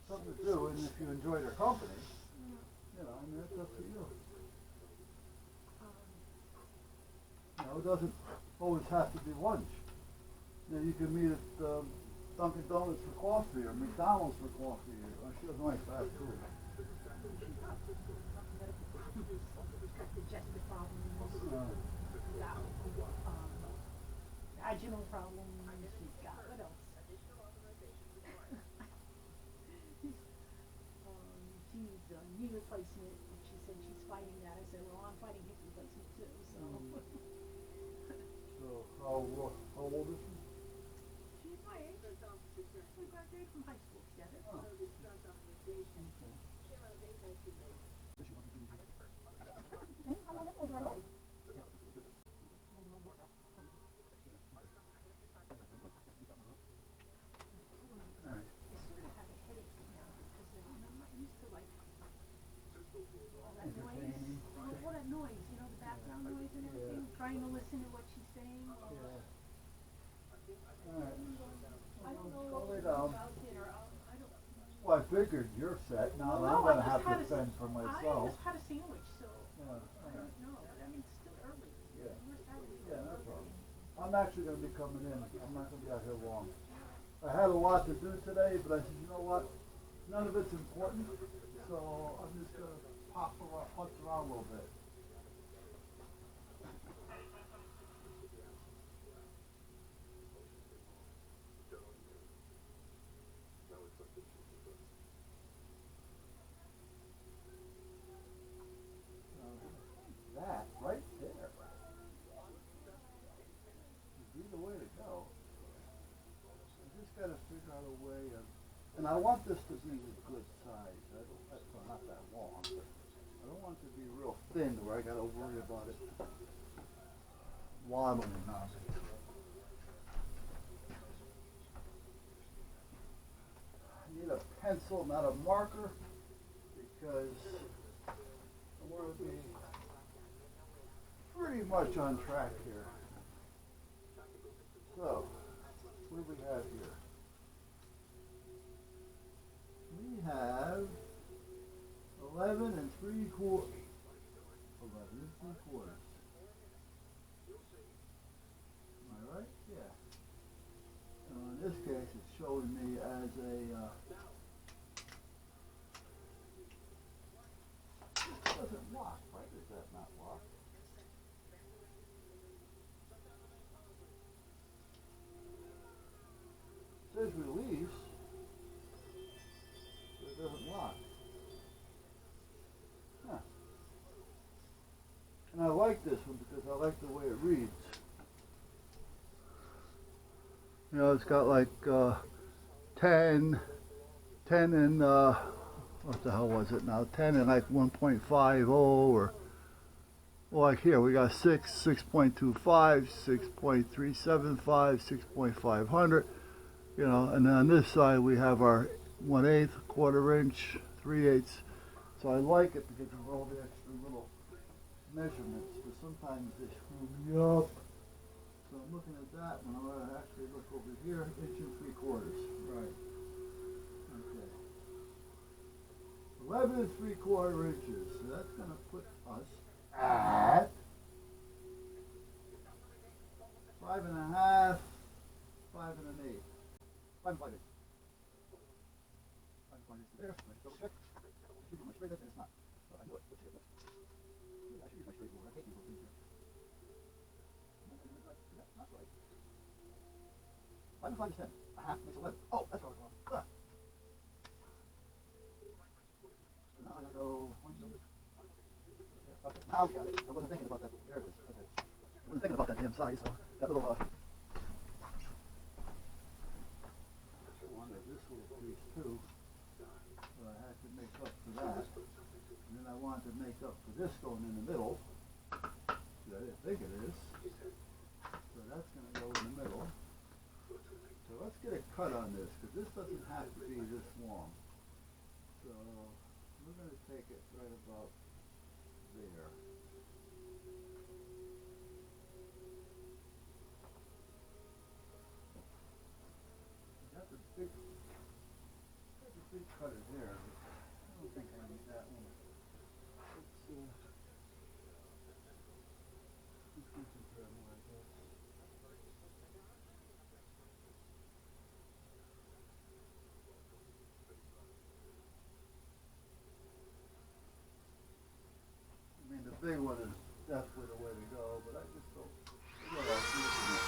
something to do, and if you enjoy their company, you know, I mean, that's up to you. You know, it doesn't always have to be lunch. You know, you can meet at Dunkin' Donuts for coffee or McDonald's for coffee. She doesn't like fast food. Digestive problems, vaginal problems. She's got what else? She needs a knee replacement. She said she's fighting that. I said, well, I'm fighting hip replacement too. So. So how old is she? She's my age. We graduated from high school together. Oh. Trying to listen to what she's saying. Yeah. Alright. I don't know about dinner. I don't. Well, I figured you're set. Now I'm going to have to fend for myself. I just had a sandwich, so yeah. I don't know. I mean, it's still early. Yeah. Yeah, no problem. I'm actually going to be coming in. I'm not going to be out here long. I had a lot to do today, but I said, you know what? None of it's important, so I'm just going to putz around a little bit. That right there would be the way to go. I just got to figure out a way of, and I want this to be a good size. That's not that long, but I don't want it to be real thin where I got to worry about it waddling on me. I need a pencil, not a marker, because I want to be pretty much on track here. So, what do we have here? We have 11 3/4. 11 3/4. Am I right? Yeah. So in this case, it's showing me as a. This doesn't lock. Why does that not lock? It says release, but it doesn't lock. Huh. And I like this one because I like the way it reads. You know, it's got like 10 and what the hell was it now? 10 and like 1.50 or like here we got 6.25, 6.375, 6.500. You know, and then on this side we have our 1/8, 1/4 inch, 3/8. So I like it because of all the extra little measurements, but sometimes they screw me up. So I'm looking at that one. I'm going to actually look over here, 1 3/4. Right. Okay. 11 3/4 inches. So that's going to put us at 5 1/2, 5 1/8. 5 5 8. 5 5 8 there. Let's double check. I should use my straight edge and it's not. But I know it. Let's see this. I should use my straight ruler. I hate using things here. That's not right. 5 and 5 is 10. 1/2 makes 11. Oh, that's what I was wrong. So now I gotta go 1 over. Okay, now we got it. I wasn't thinking about that. There it is. Okay. I wasn't thinking about that damn size, so that little this little piece too, so I had to make up for that, and then I wanted to make up for this going in the middle, I didn't think it is, so that's going to go in the middle. So let's get a cut on this, because this doesn't have to be this long, so we're going to take it right about there. That's a big big cutter there, but I don't think I need that one. Let's do some trim like this. I mean, the big one is definitely the way to go, but I just don't. What else using it?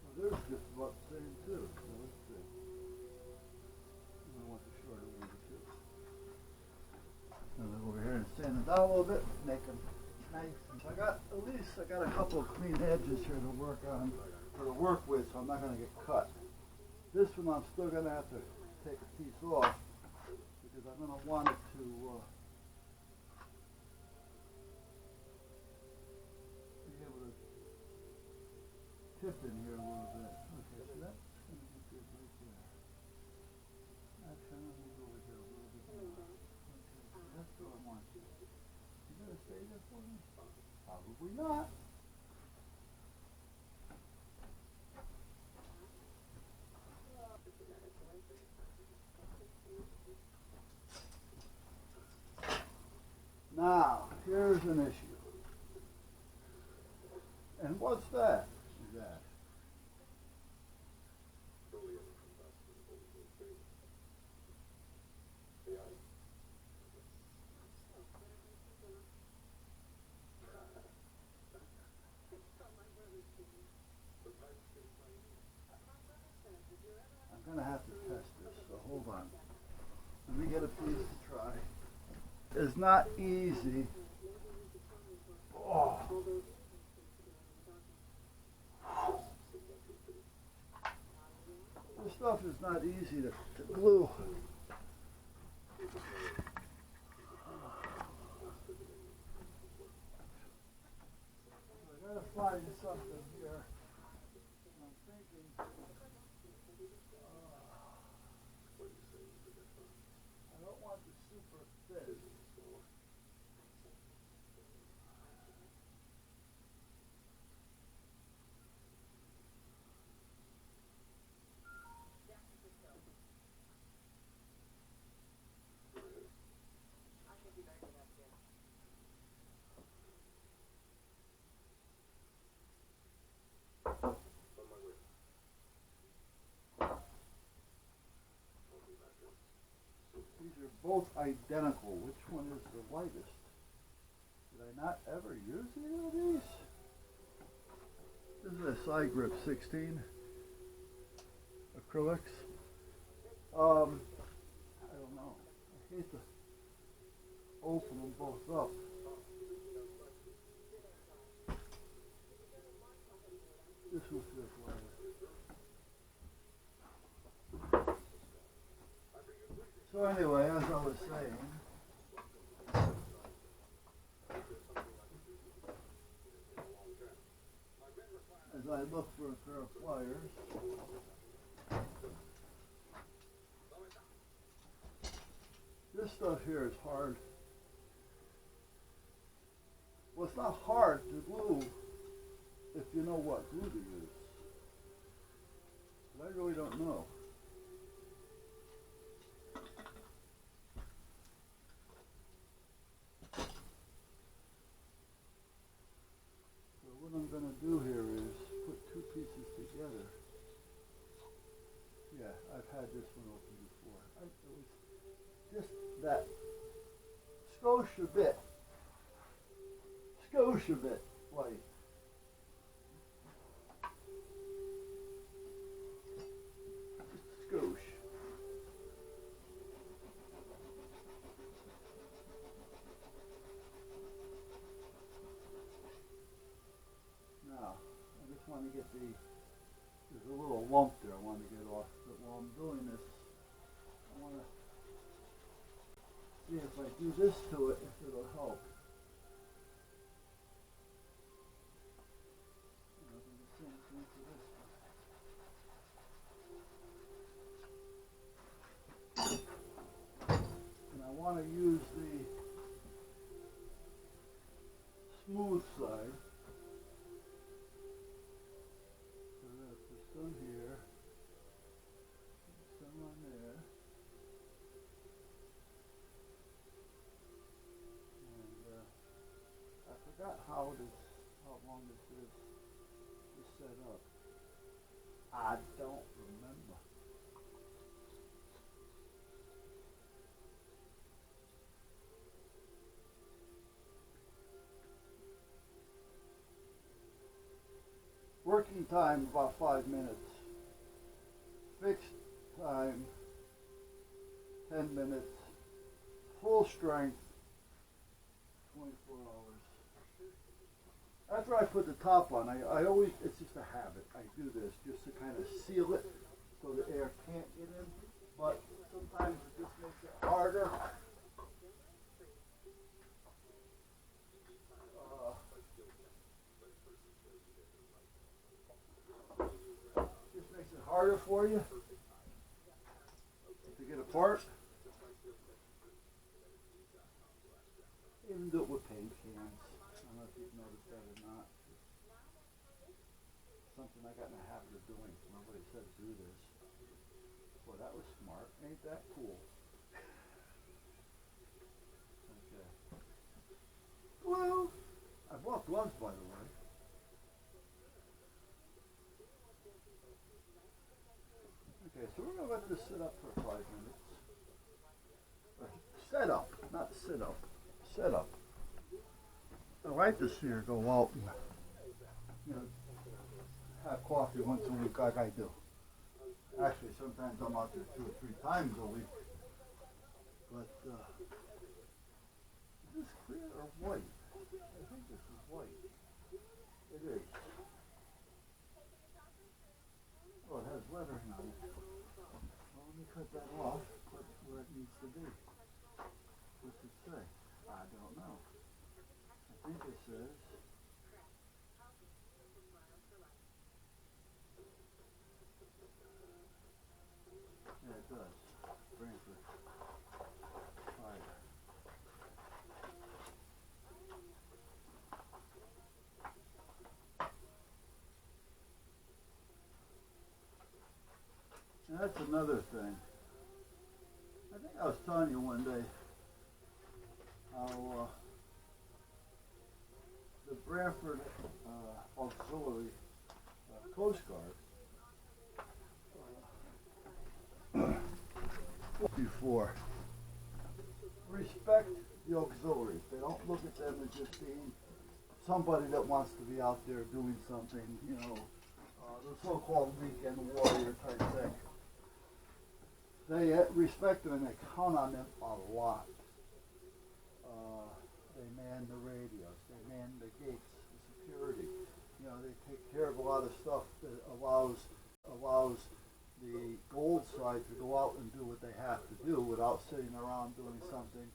Well, there's just about the same too. So let's see. I want the shorter one too. And then over here and sand it down a little bit, make them nice. So I got a couple of clean edges here to work on or to work with, so I'm not going to get cut. This one I'm still going to have to take a piece off because I'm going to want it to be able to tip in here a little bit. Okay, so that's going to be good right there. Actually, I'm going to go over here a little bit more. Okay, so that's what I want. You going to stay there for me? Probably not. Now, here's an issue. And what's that? Is that? I'm going to have to test this, so hold on. Let me get a piece to try. It's not easy. Oh. This stuff is not easy to glue. I gotta find something here. I'm thinking. I don't want the super thin. These are both identical. Which one is the lightest? Did I not ever use either of these? This is a side grip 16 acrylics. I don't know. I hate to open them both up. This one feels lighter. So anyway, as I was saying, as I look for a pair of pliers, this stuff here is hard. Well, it's not hard to glue if you know what glue to use. But I really don't know. What I'm going to do here is put two pieces together. Yeah, I've had this one open before. It was just that skosh a bit light. want to get there's a little lump there I want to get off, but while I'm doing this, I want to see if I do this to it, if it'll help. And I'll do the same thing to this one. And I want to use the smooth side. So that's the sun here, some on there, and I forgot how long this is to set up. I don't remember. Working time about 5 minutes. Fixed time 10 minutes. Full strength 24 hours. After I put the top on, I always, it's just a habit. I do this just to kind of seal it so the air can't get in. But sometimes it just makes it harder. Harder for you to get apart. Even do it with paint cans. I don't know if you've noticed that or not. Something I got in the habit of doing. Nobody said do this. Boy, that was smart. Ain't that cool? Okay. Well, I bought gloves, by the way. Okay, so we're going to let this sit up for 5 minutes. Set up, not sit up. Set up. I like to see her go out and, have coffee once a week like I do. Actually, sometimes I'm out there 2 or 3 times a week. But, is this clear or white? I think this is white. It is. Oh, it has lettering on it. Well, let me cut that off, put it where it needs to be. What's it say? I don't know. I think it says... Yeah, it does. Brantford. Fire. And that's another thing. I think I was telling you one day how the Brantford Auxiliary Coast Guard before respect the auxiliaries. They don't look at them as just being somebody that wants to be out there doing something, the so-called weekend warrior type thing. They respect them and they count on them a lot. They man the radios, they man the gates, the security. They take care of a lot of stuff that allows the gold side to go out and do what they have to do without sitting around doing something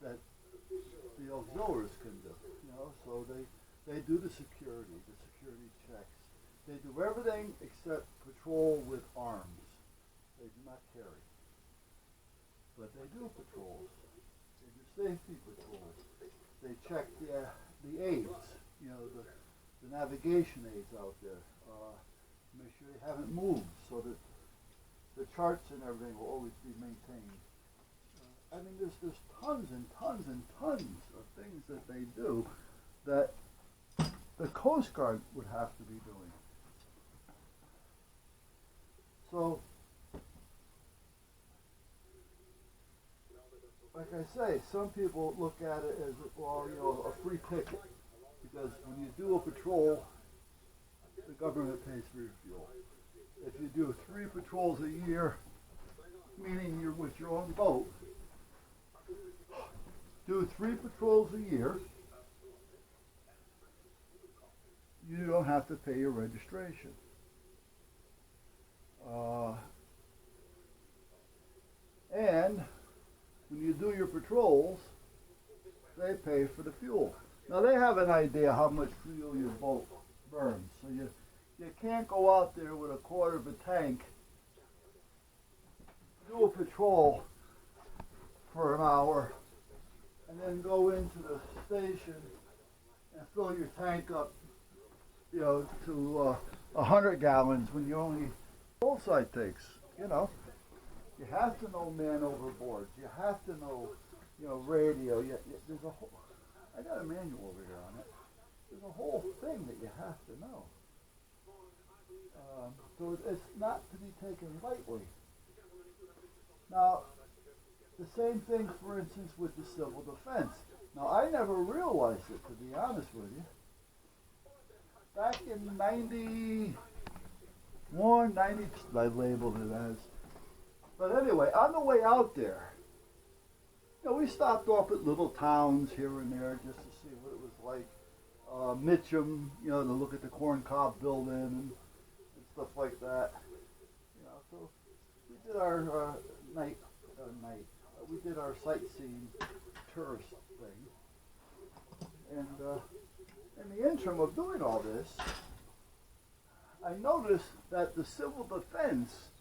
that the auxiliaries can do. So they do the security checks. They do everything except patrol with arms. They do not carry. But they do patrols. They do safety patrols. They check the aids, the navigation aids out there. Make sure they haven't moved so that the charts and everything will always be maintained. There's tons and tons and tons of things that they do that the Coast Guard would have to be doing. So, like I say, some people look at it as, a free ticket. Because when you do a patrol, the government pays for your fuel. If you do 3 patrols a year, meaning you're with your own boat, do 3 patrols a year, you don't have to pay your registration. And when you do your patrols, they pay for the fuel. Now they have an idea how much fuel your boat burns. So you can't go out there with a quarter of a tank, do a patrol for an hour, and then go into the station and fill your tank up, you know, to 100 gallons when you only full side takes, you know. You have to know man overboard. You have to know, you know, radio. There's a whole, I got a manual over here on it. There's a whole thing that you have to know. So it's not to be taken lightly. Now, the same thing, for instance, with the civil defense. Now, I never realized it, to be honest with you. Back in 91, 90, I labeled it as. But anyway, on the way out there, you know, we stopped off at little towns here and there just to see what it was like. Mitcham, you know, to look at the corn cob building and stuff like that. You know, so we did our we did our sightseeing tourist thing. And in the interim of doing all this, I noticed that the civil defense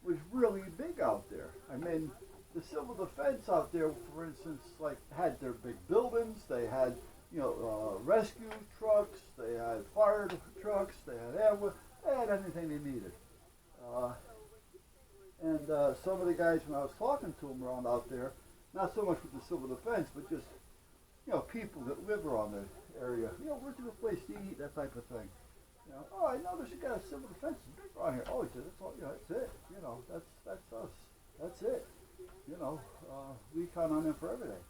was really big out there. I mean, the civil defense out there, for instance, like had their big buildings. They had, you know, rescue trucks. They had fire trucks. They had ambulance. They had anything they needed. And some of the guys, when I was talking to them around out there, not so much with the civil defense, but just, you know, people that live around the area. You know, where's a good place to eat, that type of thing. You know, oh, I noticed you got a civil defense around here. Oh, he said, that's all, you know, that's it. You know, that's us. That's it. You know, we count on them for everything.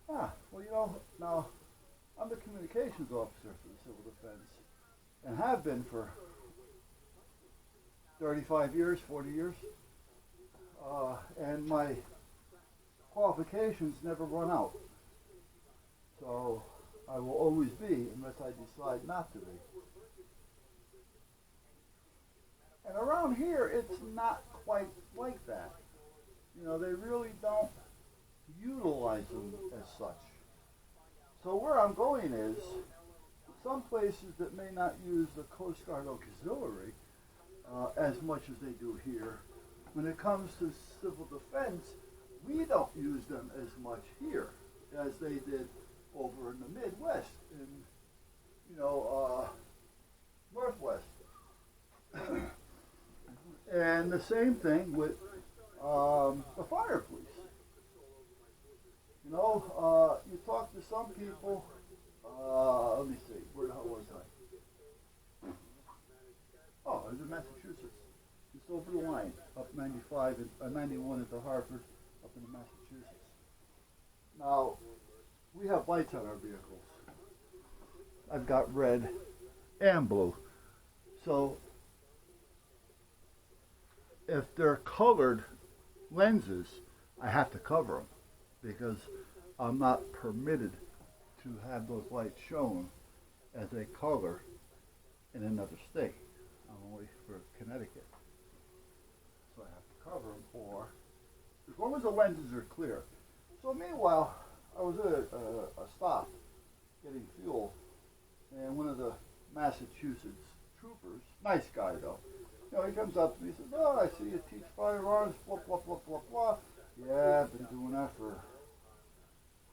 Ah, well, you know, now, I'm the communications officer for the civil defense, and have been for 35 years, 40 years. And my qualifications never run out. So I will always be, unless I decide not to be. And around here, it's not quite like that. You know, they really don't utilize them as such. So where I'm going is, some places that may not use the Coast Guard Auxiliary as much as they do here, when it comes to civil defense, we don't use them as much here as they did over in the Midwest, in, you know, Northwest. And the same thing with the fire police. You know, you talk to some people, let me see, where the hell was I? Oh, I was in Massachusetts. Just over the line, up 95 and 91 at the Hartford, up in Massachusetts. Now, we have lights on our vehicles. I've got red and blue. So, if they're colored lenses, I have to cover them because I'm not permitted to have those lights shown as a color in another state. I'm only for Connecticut. So I have to cover them, or as long as the lenses are clear. So meanwhile, I was at a stop getting fuel, and one of the Massachusetts troopers, nice guy though, you know, he comes up to me and says, oh, I see you teach firearms, blah, blah, blah, blah, blah. Yeah, I've been doing that for,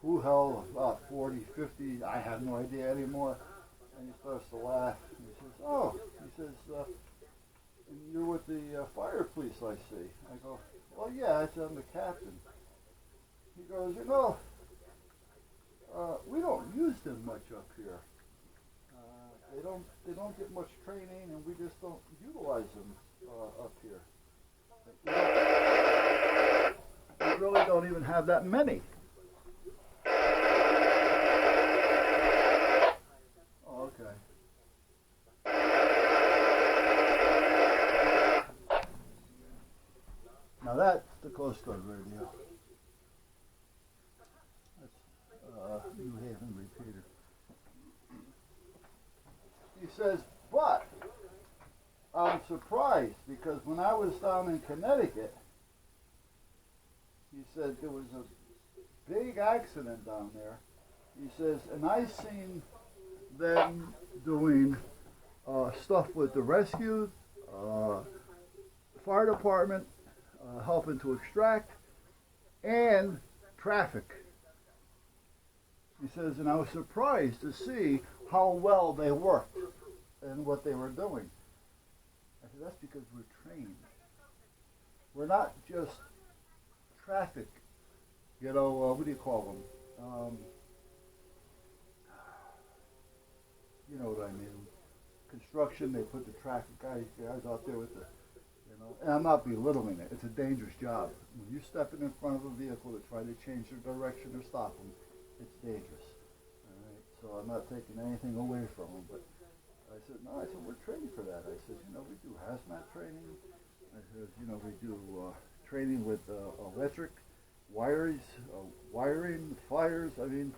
who hell, about 40, 50, I have no idea anymore. And he starts to laugh, and he says, oh, he says, and you're with the fire police, I see. I go, well, yeah, I said, I'm the captain. He goes, you know, we don't use them much up here. They don't get much training, and we just don't utilize them up here. We really don't even have that many. Oh, okay. Now that's the Coast Guard radio. That's New Haven repeater. he says, but I'm surprised because when I was down in Connecticut, he said there was a big accident down there. He says, and I seen them doing stuff with the rescue, fire department, helping to extract, and traffic. He says, and I was surprised to see how well they worked and what they were doing. I said, that's because we're trained. We're not just traffic, what do you call them? You know what I mean. Construction, they put the traffic guys out there with the, and I'm not belittling it. It's a dangerous job. When you're stepping in front of a vehicle to try to change their direction or stop them, it's dangerous. All right, so I'm not taking anything away from them, but I said, no, I said, we're trained for that. I said, we do hazmat training. I said, we do training with electric, wires, wiring, fires. I mean,